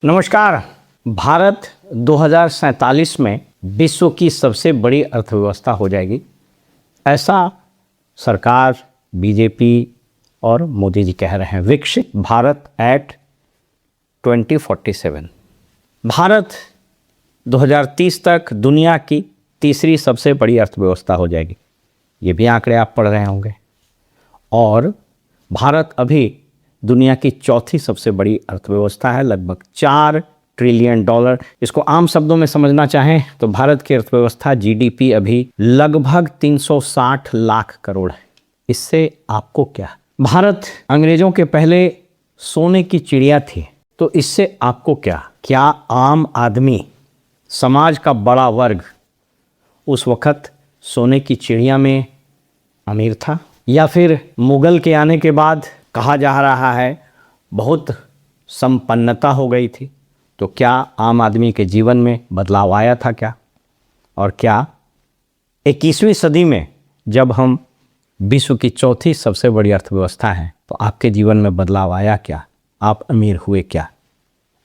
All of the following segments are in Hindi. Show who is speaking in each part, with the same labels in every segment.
Speaker 1: नमस्कार। भारत 2047 में विश्व की सबसे बड़ी अर्थव्यवस्था हो जाएगी, ऐसा सरकार, बीजेपी और मोदी जी कह रहे हैं। विकसित भारत एट 2047। भारत 2030 तक दुनिया की तीसरी सबसे बड़ी अर्थव्यवस्था हो जाएगी। ये भी आंकड़े आप पढ़ रहे होंगे। और भारत अभी दुनिया की चौथी सबसे बड़ी अर्थव्यवस्था है, लगभग $4 ट्रिलियन। इसको आम शब्दों में समझना चाहें तो भारत की अर्थव्यवस्था जीडीपी अभी लगभग 360 लाख करोड़ है। इससे आपको क्या? भारत अंग्रेजों के पहले सोने की चिड़िया थी, तो इससे आपको क्या? क्या आम आदमी, समाज का बड़ा वर्ग उस वक्त सोने की चिड़िया में अमीर था? या फिर मुगल के आने के बाद कहा जा रहा है बहुत संपन्नता हो गई थी, तो क्या आम आदमी के जीवन में बदलाव आया था क्या? और क्या 21वीं सदी में जब हम विश्व की चौथी सबसे बड़ी अर्थव्यवस्था हैं, तो आपके जीवन में बदलाव आया क्या? आप अमीर हुए क्या?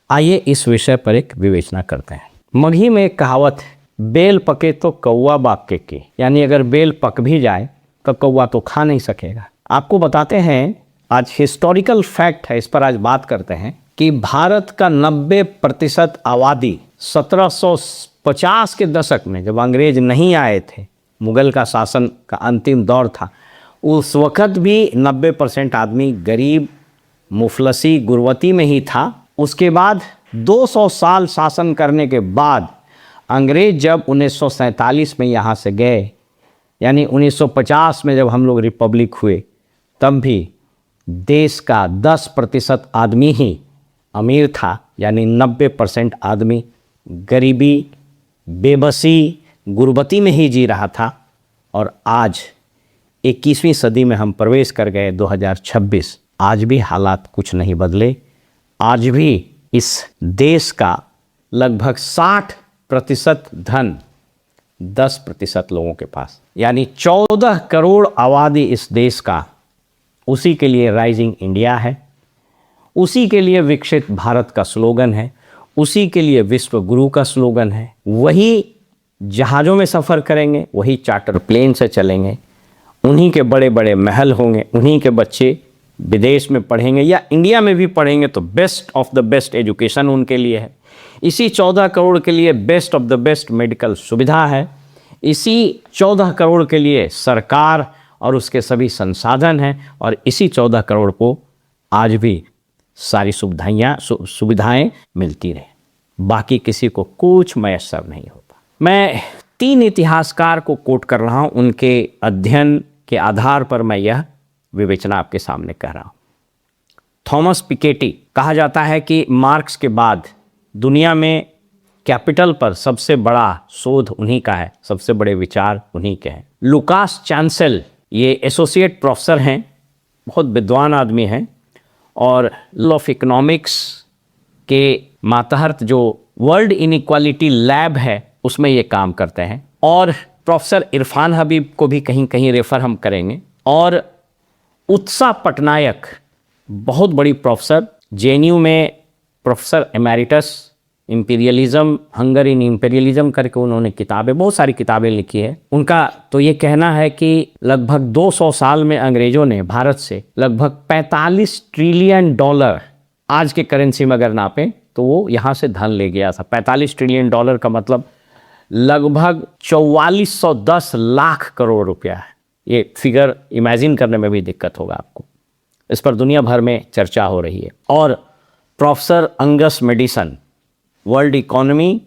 Speaker 1: आइए इस विषय पर एक विवेचना करते हैं। मगही में एक कहावत है, बेल पके तो कौवा बाग के की, यानी अगर बेल पक भी जाए तो कौवा तो खा नहीं सकेगा। आपको बताते हैं, आज हिस्टोरिकल फैक्ट है, इस पर आज बात करते हैं कि भारत का 90% आबादी 1750 के दशक में, जब अंग्रेज नहीं आए थे, मुगल का शासन का अंतिम दौर था, उस वक़्त भी 90% आदमी गरीब, मुफलसी, गुरबती में ही था। उसके बाद 200 साल शासन करने के बाद अंग्रेज जब 1947 में यहाँ से गए, यानी 1950 में जब हम लोग रिपब्लिक हुए, तब भी देश का 10% आदमी ही अमीर था, यानी 90% आदमी गरीबी, बेबसी, गुर्बती में ही जी रहा था। और आज 21वीं सदी में हम प्रवेश कर गए, 2026। आज भी हालात कुछ नहीं बदले। आज भी इस देश का लगभग 60% धन 10% लोगों के पास, यानी 14 करोड़ आबादी इस देश का, उसी के लिए राइजिंग इंडिया है, उसी के लिए विकसित भारत का स्लोगन है, उसी के लिए विश्व गुरु का स्लोगन है। वही जहाज़ों में सफ़र करेंगे, वही चार्टर प्लेन से चलेंगे, उन्हीं के बड़े बड़े महल होंगे, उन्हीं के बच्चे विदेश में पढ़ेंगे या इंडिया में भी पढ़ेंगे तो best of the best education उनके लिए है। इसी 14 करोड़ के लिए best of the best medical सुविधा है। इसी 14 करोड़ के लिए सरकार और उसके सभी संसाधन हैं, और इसी 14 करोड़ को आज भी सारी सुविधाएं मिलती रहे। बाकी किसी को कुछ मैसर नहीं होता। मैं 3 इतिहासकार को कोट कर रहा हूं, उनके अध्ययन के आधार पर मैं यह विवेचना आपके सामने कह रहा हूं। थॉमस पिकेटी, कहा जाता है कि मार्क्स के बाद दुनिया में कैपिटल पर सबसे बड़ा शोध उन्हीं का है, सबसे बड़े विचार उन्हीं के हैं। लुकास चांसेल, ये एसोसिएट प्रोफेसर हैं, बहुत विद्वान आदमी हैं, और लॉ ऑफ इकोनॉमिक्स के मातहत जो वर्ल्ड इनइक्वालिटी लैब है उसमें ये काम करते हैं। और प्रोफेसर इरफान हबीब को भी कहीं कहीं रेफर हम करेंगे। और उत्सा पटनायक, बहुत बड़ी प्रोफेसर, जेएनयू में प्रोफेसर एमेरिटस, इंपीरियलिज्म, हंगर इन इंपीरियलिज्म करके उन्होंने किताबें, बहुत सारी किताबें लिखी है। उनका तो ये कहना है कि लगभग 200 साल में अंग्रेजों ने भारत से लगभग $45 ट्रिलियन, आज के करेंसी में अगर नापें तो वो यहाँ से धन ले गया था। $45 ट्रिलियन का मतलब लगभग 4410 लाख करोड़ रुपया है। ये फिगर इमेजिन करने में भी दिक्कत होगा आपको। इस पर दुनिया भर में चर्चा हो रही है। और professor Angus Maddison, world economy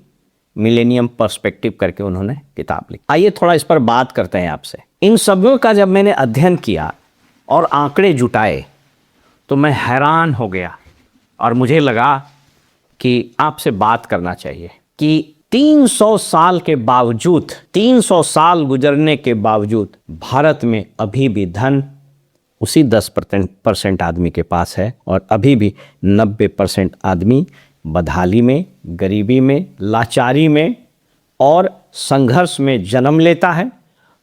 Speaker 1: millennium perspective करके उन्होंने किताब लिखी। आइए थोड़ा इस पर बात करते हैं आपसे। इन सभी का जब मैंने अध्ययन किया और आंकड़े जुटाए तो मैं हैरान हो गया, और मुझे लगा कि आपसे बात करना चाहिए कि 300 साल के बावजूद, 300 साल गुजरने के बावजूद भारत में अभी भी धन उसी 10% आदमी के पास है, और अभी भी 90% आदमी बदहाली में, गरीबी में, लाचारी में और संघर्ष में जन्म लेता है,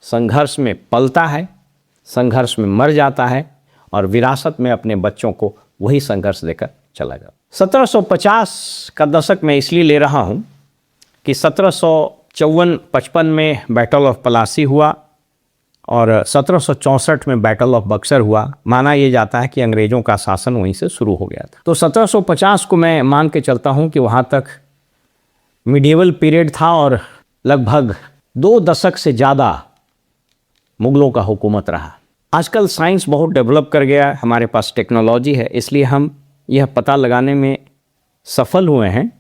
Speaker 1: संघर्ष में पलता है, संघर्ष में मर जाता है, और विरासत में अपने बच्चों को वही संघर्ष देकर चला गया। 1750 का दशक मैं इसलिए ले रहा हूँ कि 1754-55 में बैटल ऑफ पलासी हुआ और 1764 में बैटल ऑफ बक्सर हुआ। माना यह जाता है कि अंग्रेज़ों का शासन वहीं से शुरू हो गया था। तो 1750 को मैं मान के चलता हूँ कि वहाँ तक मिडिएवल पीरियड था और लगभग 2 दशक से ज़्यादा मुग़लों का हुकूमत रहा। आजकल साइंस बहुत डेवलप कर गया है, हमारे पास टेक्नोलॉजी है, इसलिए हम यह पता लगाने में सफल हुए हैं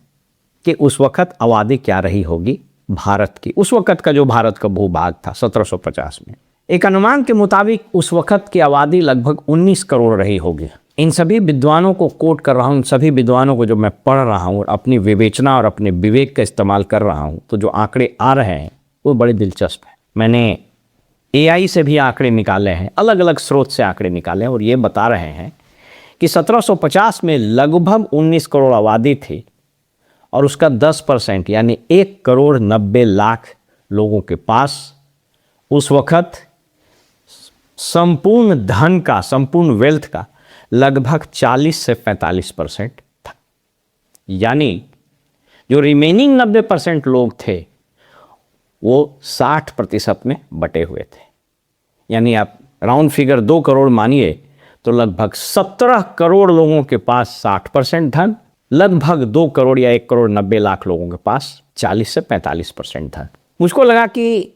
Speaker 1: कि उस वक़्त आबादी क्या रही होगी भारत की। उस वक़्त का जो भारत का भूभाग था 1750 में, एक अनुमान के मुताबिक उस वक़्त की आबादी लगभग 19 करोड़ रही होगी। इन सभी विद्वानों को कोट कर रहा हूँ, इन सभी विद्वानों को जो मैं पढ़ रहा हूँ और अपनी विवेचना और अपने विवेक का इस्तेमाल कर रहा हूँ, तो जो आंकड़े आ रहे हैं वो बड़े दिलचस्प हैं। मैंने AI से भी आंकड़े निकाले हैं, अलग अलग स्रोत से आंकड़े निकाले हैं और ये बता रहे हैं कि 1750 में लगभग 19 करोड़ आबादी थी और उसका 10% यानी 1,90,00,000 लोगों के पास उस वक़्त संपूर्ण धन का, संपूर्ण वेल्थ का लगभग 40 से 45% था। यानी जो रिमेनिंग 90% लोग थे वो 60% में बटे हुए थे। यानी आप राउंड फिगर 2 करोड़ मानिए तो लगभग 17 करोड़ लोगों के पास 60% धन, लगभग 2 करोड़ या 1,90,00,000 लोगों के पास 40 से 45% धन। मुझको लगा कि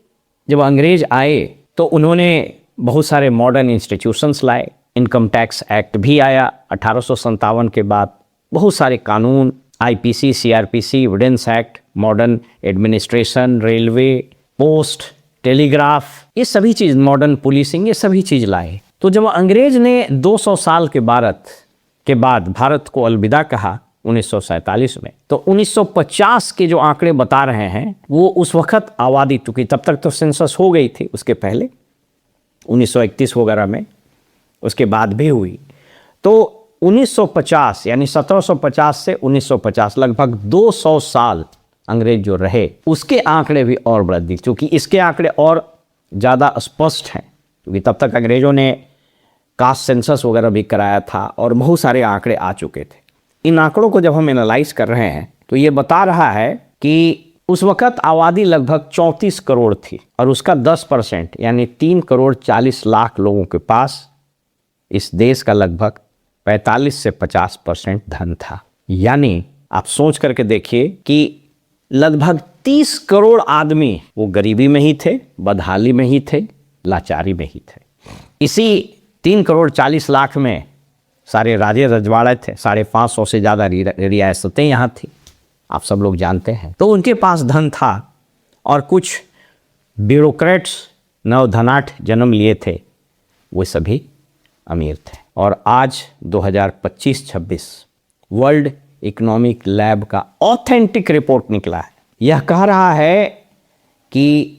Speaker 1: जब अंग्रेज आए तो उन्होंने बहुत सारे मॉडर्न इंस्टीट्यूशंस लाए। इनकम टैक्स एक्ट भी आया 1857 के बाद, बहुत सारे कानून, IPC, CRPC, evidence act, modern administration, railway, post, telegraph, ये सभी चीज़, मॉडर्न पुलिसिंग, ये सभी चीज़ लाए। तो जब अंग्रेज ने 200 साल के बाद भारत को अलविदा कहा 1947 में, तो 1950 के जो आंकड़े बता रहे हैं वो उस वक़्त आबादी, चूँकि तब तक तो सेंसस हो गई थी, उसके पहले 1931 वगैरह में, उसके बाद भी हुई, तो 1950 यानी 1750 से 1950 लगभग 200 साल अंग्रेज जो रहे, उसके आंकड़े भी और बढ़ दिए। क्योंकि इसके आंकड़े और ज़्यादा स्पष्ट हैं, क्योंकि तब तक अंग्रेज़ों ने कास्ट सेंसस वगैरह भी कराया था और बहुत सारे आंकड़े आ चुके थे। इन आंकड़ों को जब हम एनालाइज कर रहे हैं तो ये बता रहा है कि उस वक़्त आबादी लगभग 34 करोड़ थी और उसका 10% यानी 3,40,00,000 लोगों के पास इस देश का लगभग 45 से 50% धन था। यानी आप सोच करके देखिए कि लगभग 30 करोड़ आदमी वो गरीबी में ही थे, बदहाली में ही थे, लाचारी में ही थे। इसी 3,40,00,000 में सारे राजे रजवाड़े थे, 550 से ज़्यादा रियासतें यहाँ थी, आप सब लोग जानते हैं। तो उनके पास धन था और कुछ ब्यूरोक्रेट्स, नवधनाट जन्म लिए थे, वो सभी अमीर थे। और आज 2025-26 वर्ल्ड इकोनॉमिक लैब का ऑथेंटिक रिपोर्ट निकला है। यह कह रहा है कि,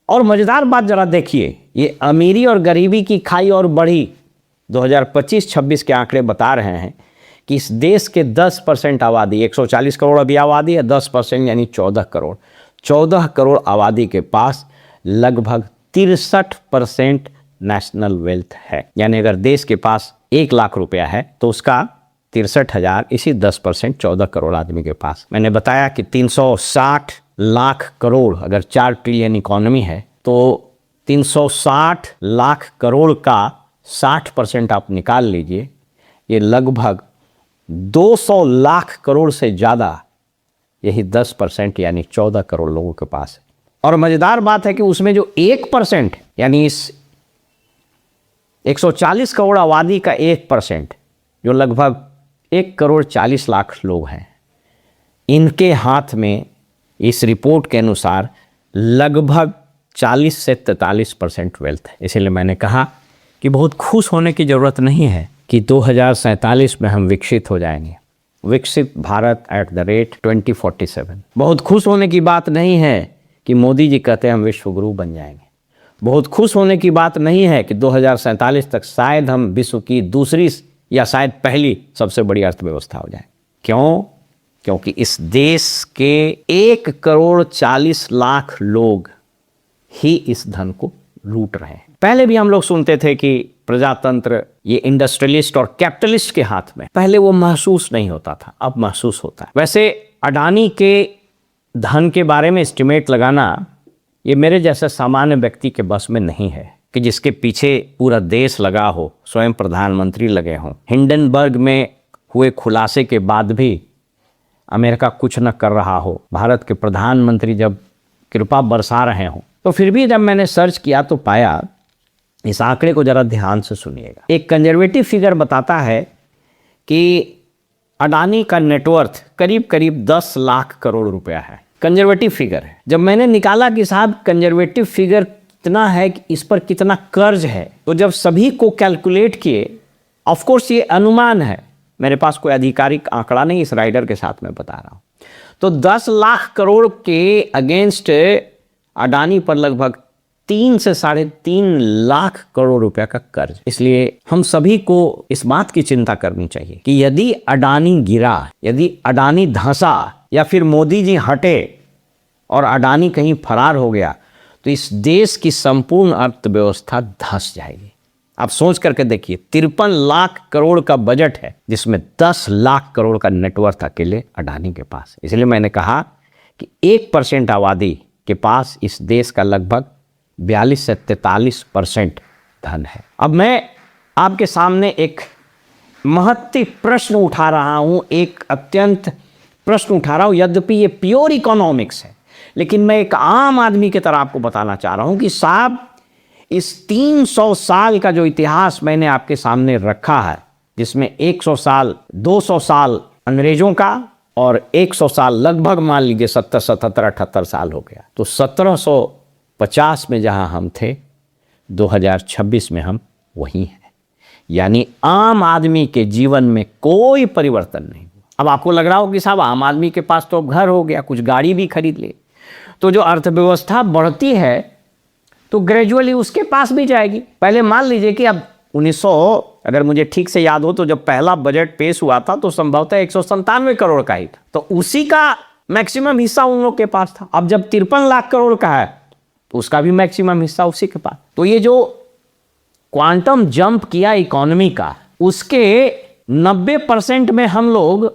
Speaker 1: और मज़ेदार बात ज़रा देखिए, ये अमीरी और गरीबी की खाई और बढ़ी 2025-26 के आंकड़े बता रहे हैं कि इस देश के 10% आबादी, 140 करोड़ अभी आबादी है, 10% यानी 14 करोड़, 14 करोड़ आबादी के पास लगभग 63% नेशनल वेल्थ है। यानी अगर देश के पास 1 लाख रुपया है तो उसका 63,000 इसी 10% 14 करोड़ आदमी के पास। मैंने बताया कि 360 लाख करोड़, अगर 4 ट्रिलियन इकोनॉमी है तो 360 लाख करोड़ का 60% आप निकाल लीजिए, ये लगभग 200 लाख करोड़ से ज़्यादा, यही 10% यानी 14 करोड़ लोगों के पास है। और मज़ेदार बात है कि उसमें जो 1% यानी इस 140 करोड़ आबादी का 1% जो लगभग 1,40,00,000 लोग हैं, इनके हाथ में इस रिपोर्ट के अनुसार लगभग 40 से 43% वेल्थ है। इसीलिए मैंने कहा कि बहुत खुश होने की ज़रूरत नहीं है कि 2047 में हम विकसित हो जाएंगे, विकसित भारत @ 2047। बहुत खुश होने की बात नहीं है कि मोदी जी कहते हैं हम विश्व गुरु बन जाएंगे। बहुत खुश होने की बात नहीं है कि 2047 तक शायद हम विश्व की दूसरी या शायद पहली सबसे बड़ी अर्थव्यवस्था हो जाए। क्यों? क्योंकि इस देश के 1,40,00,000 लोग ही इस धन को लूट रहे हैं। पहले भी हम लोग सुनते थे कि प्रजातंत्र ये इंडस्ट्रियलिस्ट और कैपिटलिस्ट के हाथ में, पहले वो महसूस नहीं होता था, अब महसूस होता है। वैसे अडानी के धन के बारे में एस्टिमेट लगाना ये मेरे जैसे सामान्य व्यक्ति के बस में नहीं है कि जिसके पीछे पूरा देश लगा हो, स्वयं प्रधानमंत्री लगे हों। हिंडनबर्ग में हुए खुलासे के बाद भी अमेरिका कुछ न कर रहा हो, भारत के प्रधानमंत्री जब कृपा बरसा रहे हों, तो फिर भी जब मैंने सर्च किया तो पाया, इस आंकड़े को जरा ध्यान से सुनिएगा। एक कंजर्वेटिव फिगर बताता है कि अडानी का नेटवर्थ करीब करीब 10 लाख करोड़ रुपया है। कंजर्वेटिव फिगर है। जब मैंने निकाला कि साहब कंजर्वेटिव फिगर कितना है, कि इस पर कितना कर्ज है, तो जब सभी को कैलकुलेट किए, ऑफ कोर्स ये अनुमान है, मेरे पास कोई आधिकारिक आंकड़ा नहीं, इस राइडर के साथ मैं बता रहा हूँ, तो 10 लाख करोड़ के अगेंस्ट अडानी पर लगभग 3 से 3.5 लाख करोड़ रुपया का कर्ज। इसलिए हम सभी को इस बात की चिंता करनी चाहिए कि यदि अडानी गिरा, यदि अडानी धंसा, या फिर मोदी जी हटे और अडानी कहीं फरार हो गया, तो इस देश की संपूर्ण अर्थव्यवस्था धंस जाएगी। आप सोच करके देखिए, 53 लाख करोड़ का बजट है, जिसमें 10 लाख करोड़ का नेटवर्थ अकेले अडानी के पास है। इसलिए मैंने कहा कि 1% आबादी के पास इस देश का लगभग 42 से 43% धन है। अब मैं आपके सामने एक महत्वपूर्ण प्रश्न उठा रहा हूं, एक अत्यंत प्रश्न उठा रहा हूं, यद्यपि ये प्योर इकोनॉमिक्स है, लेकिन मैं एक आम आदमी की तरह आपको बताना चाह रहा हूं कि साहब, इस 300 साल का जो इतिहास मैंने आपके सामने रखा है, जिसमें 100 साल 200 साल अंग्रेजों का और 100 साल लगभग मान लीजिए 70 77 78 साल हो गया, तो 1750 में जहां हम थे, 2026 में हम वही हैं। यानी आम आदमी के जीवन में कोई परिवर्तन नहीं हुआ। अब आपको लग रहा हो कि साहब आम आदमी के पास तो अब घर हो गया, कुछ गाड़ी भी खरीद ले, तो जो अर्थव्यवस्था बढ़ती है तो ग्रेजुअली उसके पास भी जाएगी। पहले मान लीजिए कि अब 1900, अगर मुझे ठीक से याद हो तो जब पहला बजट पेश हुआ था तो संभवतः 197 करोड़ का ही था, तो उसी का मैक्सिमम हिस्सा उन लोग के पास था। अब जब 53 लाख करोड़ का है तो उसका भी मैक्सिमम हिस्सा उसी के पास। तो ये जो क्वांटम जंप किया इकोनॉमी का, उसके 90% में हम लोग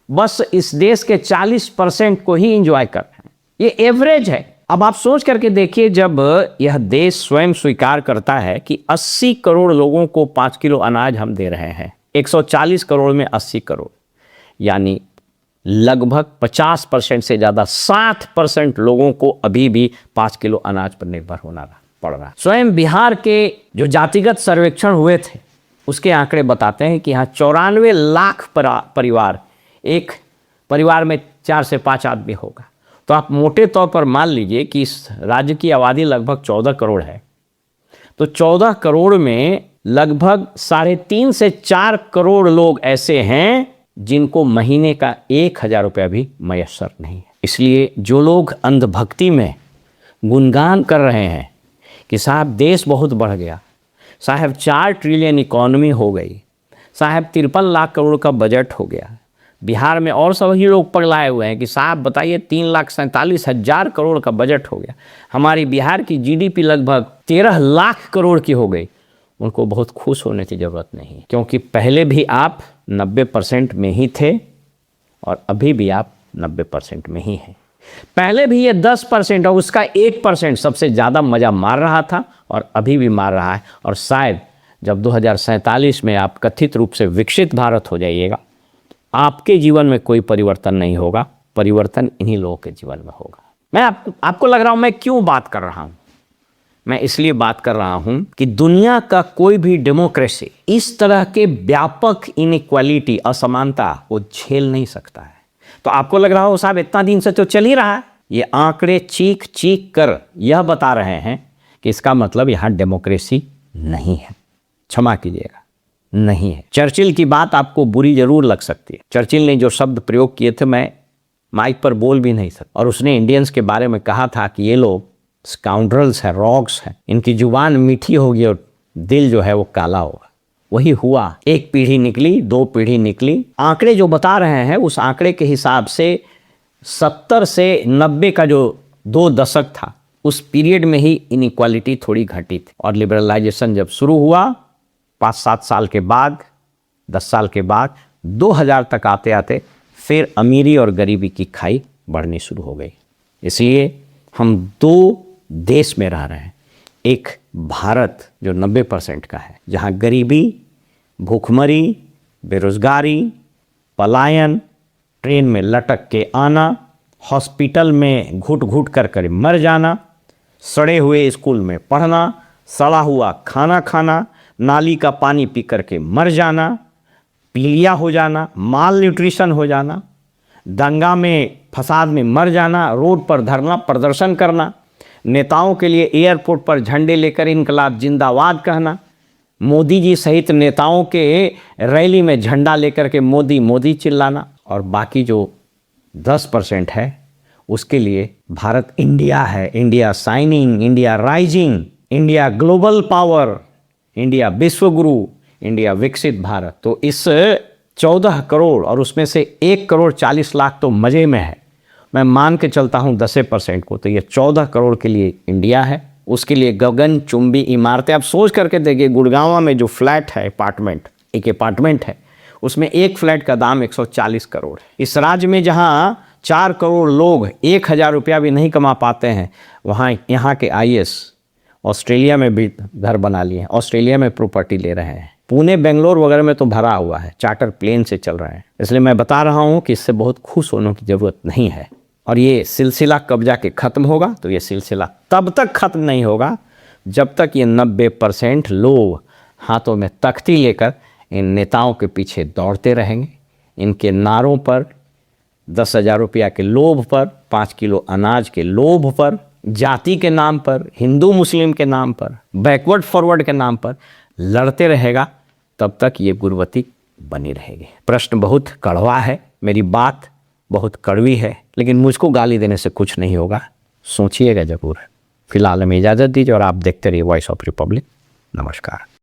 Speaker 1: बस इस देश के 40% को ही इंजॉय कर रहे हैं। ये एवरेज है। अब आप सोच करके देखिए, जब यह देश स्वयं स्वीकार करता है कि 80 करोड़ लोगों को 5 किलो अनाज हम दे रहे हैं, 140 करोड़ में 80 करोड़, यानी लगभग 50% से ज़्यादा 60% लोगों को अभी भी 5 किलो अनाज पर निर्भर होना पड़ रहा है। स्वयं बिहार के जो जातिगत सर्वेक्षण हुए थे, उसके आंकड़े बताते हैं कि यहाँ 94 लाख परिवार, एक परिवार में 4 से 5 आदमी होगा। तो आप मोटे तौर पर मान लीजिए कि इस राज्य की आबादी लगभग 14 करोड़ है, तो 14 करोड़ में लगभग 3.5 से 4 करोड़ लोग ऐसे हैं जिनको महीने का 1,000 रुपया भी मयस्सर नहीं है। इसलिए जो लोग अंधभक्ति में गुणगान कर रहे हैं कि साहब देश बहुत बढ़ गया, साहब 4 ट्रिलियन इकॉनमी हो गई, साहब 53 लाख करोड़ का बजट हो गया, बिहार में और सभी लोग पगलाए हुए हैं कि साहब बताइए 3,47,000 करोड़ का बजट हो गया, हमारी बिहार की जीडीपी लगभग 13 लाख करोड़ की हो गई, उनको बहुत खुश होने की ज़रूरत नहीं, क्योंकि पहले भी आप 90% में ही थे और अभी भी आप 90% में ही हैं। पहले भी ये 10% और उसका 1% सबसे ज़्यादा मज़ा मार रहा था और अभी भी मार रहा है। और शायद जब 2047 में आप कथित रूप से विकसित भारत हो जाइएगा, आपके जीवन में कोई परिवर्तन नहीं होगा, परिवर्तन इन्हीं लोगों के जीवन में होगा। मैं आपको लग रहा हूँ मैं क्यों बात कर रहा हूँ? मैं इसलिए बात कर रहा हूँ कि दुनिया का कोई भी डेमोक्रेसी इस तरह के व्यापक इनइक्वालिटी, असमानता को झेल नहीं सकता है। तो आपको लग रहा हो साहब इतना दिन से तो चल ही रहा है। ये आंकड़े चीख चीख कर यह बता रहे हैं कि इसका मतलब यहाँ डेमोक्रेसी नहीं है। क्षमा कीजिएगा, नहीं है। चर्चिल की बात आपको बुरी जरूर लग सकती है। चर्चिल ने जो शब्द प्रयोग किए थे मैं माइक पर बोल भी नहीं सकता, और उसने इंडियंस के बारे में कहा था कि ये लोग स्काउंड्रल्स हैं, रॉग्स हैं, इनकी जुबान मीठी होगी और दिल जो है वो काला होगा। वही हुआ। एक पीढ़ी निकली, 2 पीढ़ी निकली। आंकड़े जो बता रहे हैं उस आंकड़े के हिसाब से 70 से 90 का जो 2 दशक था, उस पीरियड में ही इनइक्वालिटी थोड़ी घटी थी, और लिबरलाइजेशन जब शुरू हुआ 5-7 साल के बाद, 10 साल के बाद 2000 तक आते आते फिर अमीरी और गरीबी की खाई बढ़नी शुरू हो गई। इसलिए हम 2 देश में रह रहे हैं। एक भारत जो 90% का है, जहाँ गरीबी, भूखमरी, बेरोजगारी, पलायन, ट्रेन में लटक के आना, हॉस्पिटल में घुट घुट कर मर जाना, सड़े हुए स्कूल में पढ़ना, सड़ा हुआ खाना खाना, नाली का पानी पी कर के मर जाना, पीलिया हो जाना, माल न्यूट्रिशन हो जाना, दंगा में फसाद में मर जाना, रोड पर धरना प्रदर्शन करना, नेताओं के लिए एयरपोर्ट पर झंडे लेकर इनकलाब जिंदाबाद कहना, मोदी जी सहित नेताओं के रैली में झंडा लेकर के मोदी मोदी चिल्लाना, और बाकी जो 10% है उसके लिए भारत इंडिया है, India shining, India rising, India global power, India विश्वगुरु, इंडिया विकसित भारत। तो इस 14 करोड़ और उसमें से 1 करोड़ 40 लाख तो मज़े में है, मैं मान के चलता हूँ 10% को, तो ये 14 करोड़ के लिए इंडिया है। उसके लिए गगन चुंबी इमारतें। आप सोच करके देखिए, गुड़गांव में जो फ्लैट है, एक अपार्टमेंट है, उसमें एक फ्लैट का दाम 140 करोड़ है। इस राज्य में जहाँ 4 करोड़ लोग 1000 रुपया भी नहीं कमा पाते हैं, वहाँ यहाँ के IAS ऑस्ट्रेलिया में भी घर बना लिए हैं, ऑस्ट्रेलिया में प्रॉपर्टी ले रहे हैं, पुणे बेंगलोर वगैरह में तो भरा हुआ है, चार्टर प्लेन से चल रहे हैं। इसलिए मैं बता रहा हूँ कि इससे बहुत खुश होने की ज़रूरत नहीं है। और ये सिलसिला कब जाके ख़त्म होगा? तो ये सिलसिला तब तक ख़त्म नहीं होगा जब तक ये 90% लोग हाथों में तख्ती लेकर इन नेताओं के पीछे दौड़ते रहेंगे। इनके नारों पर, 10,000 रुपया के लोभ पर, 5 किलो अनाज के लोभ पर, जाति के नाम पर, हिंदू मुस्लिम के नाम पर, बैकवर्ड फॉरवर्ड के नाम पर लड़ते रहेगा, तब तक ये गुरबती बनी रहेगी। प्रश्न बहुत कड़वा है, मेरी बात बहुत कड़वी है, लेकिन मुझको गाली देने से कुछ नहीं होगा, सोचिएगा ज़रूर। फिलहाल हमें इजाज़त दीजिए और आप देखते रहिए वॉइस ऑफ रिपब्लिक। नमस्कार।